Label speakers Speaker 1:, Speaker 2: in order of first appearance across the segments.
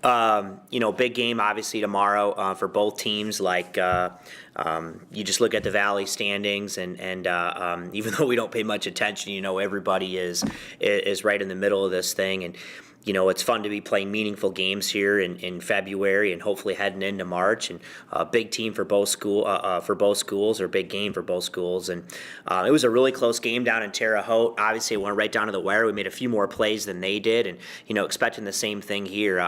Speaker 1: Big game obviously tomorrow for both teams. You just look at the Valley standings, and even though we don't pay much attention, everybody is right in the middle of this thing, and it's fun to be playing meaningful games here in February and hopefully heading into March. And a big team for both schools, or big game for both schools. And it was a really close game down in Terre Haute. Obviously, it went right down to the wire. We made a few more plays than they did, and expecting the same thing here.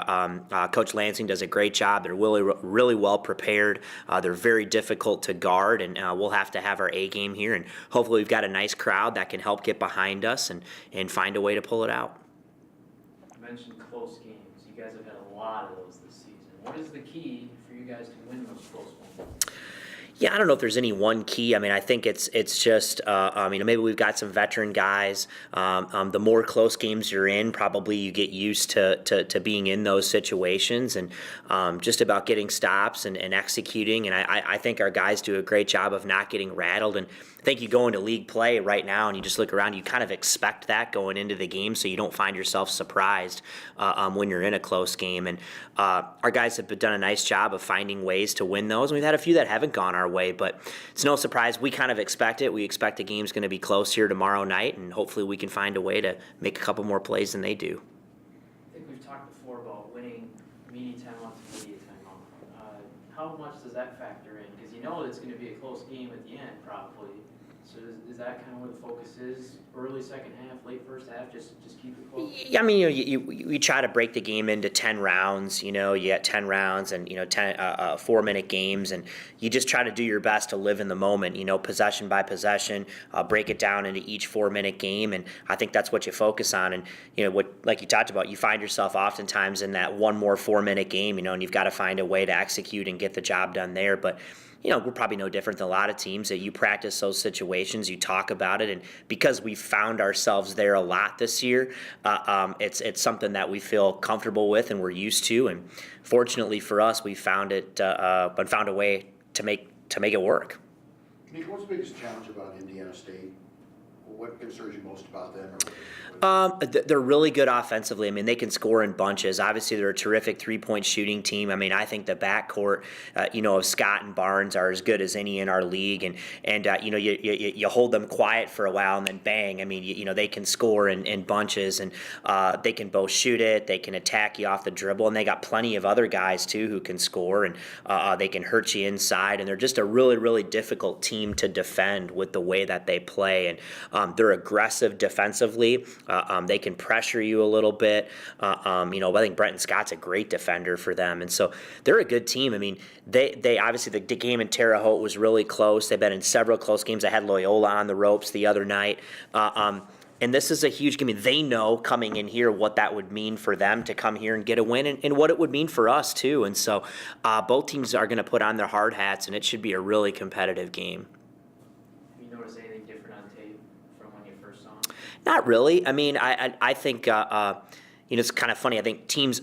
Speaker 1: Coach Lansing does a great job. They're really well prepared. They're very difficult to guard, and we'll have to have our A game here. And hopefully, we've got a nice crowd that can help get behind us and find a way to pull it out.
Speaker 2: Mentioned close games. You guys have had a lot of those this season. What is the key for you guys to win those close ones?
Speaker 1: Yeah, I don't know if there's any one key. I mean, I think it's just maybe we've got some veteran guys. The more close games you're in, probably you get used to being in those situations, and just about getting stops and executing. And I think our guys do a great job of not getting rattled. And I think you go into league play right now and you just look around, you kind of expect that going into the game, so you don't find yourself surprised when you're in a close game. And our guys have done a nice job of finding ways to win those. And we've had a few that haven't gone our way, but it's no surprise. We kind of expect it. We expect the game's going to be close here tomorrow night, and hopefully we can find a way to make a couple more plays than they do.
Speaker 2: I think we've talked before about winning media timeout to media timeout. How much does that factor in? Because it's going to be a close game at the end, probably. So is that kind of where the focus is? Early second half, late first half, just keep it close?
Speaker 1: Yeah, I mean, you try to break the game into 10 rounds. You got 10 rounds and 10 4-minute games, and you just try to do your best to live in the moment. Possession by possession, break it down into each 4-minute game, and I think that's what you focus on. And like you talked about, you find yourself oftentimes in that one more 4-minute game, and you've got to find a way to execute and get the job done there. But we're probably no different than a lot of teams that you practice those situations, you talk about it, and because we found ourselves there a lot this year, it's something that we feel comfortable with and we're used to. And fortunately for us, we found a way to make it work.
Speaker 3: Niko, what's the biggest challenge about Indiana State? What concerns you most about them?
Speaker 1: They're really good offensively. I mean, they can score in bunches. Obviously, they're a terrific three-point shooting team. I mean, I think the backcourt, of Scott and Barnes are as good as any in our league. And you hold them quiet for a while, and then bang. I mean, they can score in bunches, and they can both shoot it. They can attack you off the dribble, and they got plenty of other guys too who can score, and they can hurt you inside. And they're just a really, really difficult team to defend with the way that they play. And they're aggressive defensively. They can pressure you a little bit. I think Brenton Scott's a great defender for them. And so they're a good team. I mean, they obviously, the game in Terre Haute was really close. They've been in several close games. I had Loyola on the ropes the other night. And this is a huge game. They know coming in here what that would mean for them to come here and get a win, and what it would mean for us too. And so both teams are going to put on their hard hats, and it should be a really competitive game.
Speaker 2: Have you noticed anything different on tape from when you first saw them?
Speaker 1: Not really. I mean, I think it's kind of funny. I think teams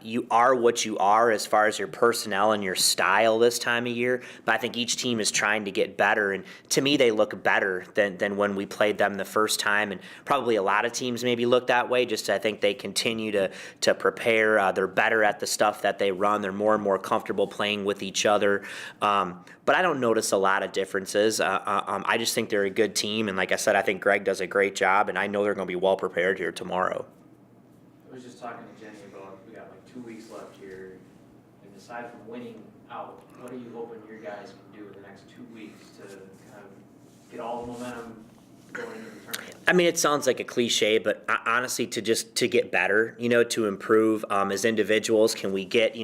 Speaker 1: you are what you are as far as your personnel and your style this time of year. But I think each team is trying to get better. And to me, they look better than when we played them the first time. And probably a lot of teams maybe look that way. Just I think they continue to prepare. They're better at the stuff that they run. They're more and more comfortable playing with each other. But I don't notice a lot of differences. I just think they're a good team. And like I said, I think Greg does a great job. And I know they're going to be well prepared here tomorrow.
Speaker 2: I was just talking to Jenny about, we got like 2 weeks left here, and aside from winning out, what are you hoping your guys can do in the next 2 weeks to kind of get all the momentum going into the tournament?
Speaker 1: I mean, it sounds like a cliche, but honestly, to get better, to improve as individuals. Can we get,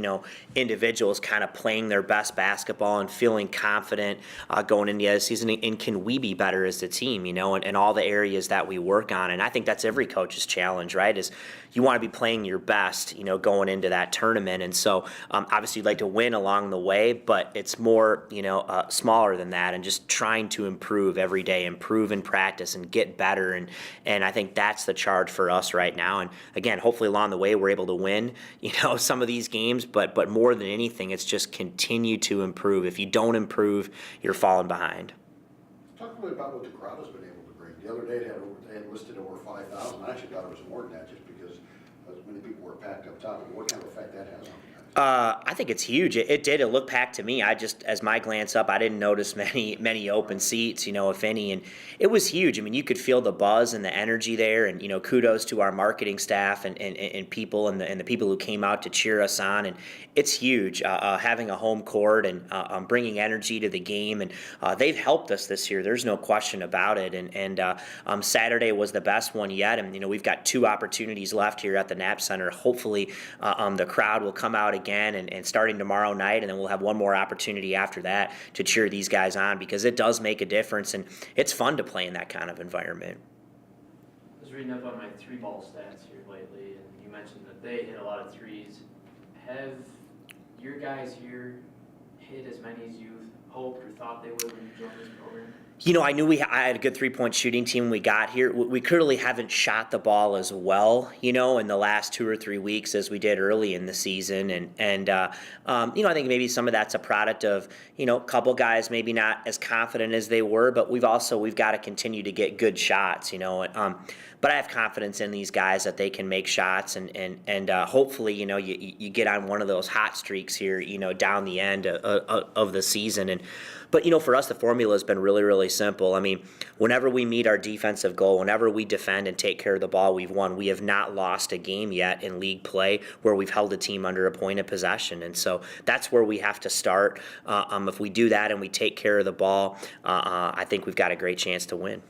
Speaker 1: individuals kind of playing their best basketball and feeling confident going into the other season? And can we be better as a team, in all the areas that we work on? And I think that's every coach's challenge, right? Is you want to be playing your best, going into that tournament. And so obviously you'd like to win along the way, but it's more, smaller than that, and just trying to improve every day, improve in practice and get better. And I think that's the charge for us right now. And again, hopefully along the way we're able to win, some of these games, but more than anything, it's just continue to improve. If you don't improve, you're falling behind.
Speaker 3: Talk a little bit about what the crowd has been able to bring. The other day they had listed over 5,000. I actually thought it was more than that just because as many people were packed up top. What kind of effect that has on
Speaker 1: I think it's huge. It did. It looked packed to me. I just, as my glance up, I didn't notice many open seats, if any. And it was huge. I mean, you could feel the buzz and the energy there. And kudos to our marketing staff and people and the people who came out to cheer us on. And it's huge having a home court and bringing energy to the game. And they've helped us this year. There's no question about it. And Saturday was the best one yet. And we've got 2 opportunities left here at the Knapp Center. Hopefully, the crowd will come out again and starting tomorrow night, and then we'll have one more opportunity after that to cheer these guys on, because it does make a difference and it's fun to play in that kind of environment.
Speaker 2: I was reading up on my 3-ball stats here lately, and you mentioned that they hit a lot of threes. Have your guys here hit as many as you hoped or thought they would when you joined this program?
Speaker 1: I knew I had a good 3-point shooting team when we got here. We clearly haven't shot the ball as well, in the last 2 or 3 weeks as we did early in the season. And I think maybe some of that's a product of, a couple guys maybe not as confident as they were, but we've got to continue to get good shots, But I have confidence in these guys that they can make shots, and hopefully, you get on one of those hot streaks here, down the end of the season. But for us, the formula has been really, really simple. I mean, whenever we meet our defensive goal, whenever we defend and take care of the ball, we've won. We have not lost a game yet in league play where we've held a team under a point of possession. And so that's where we have to start. If we do that and we take care of the ball, I think we've got a great chance to win.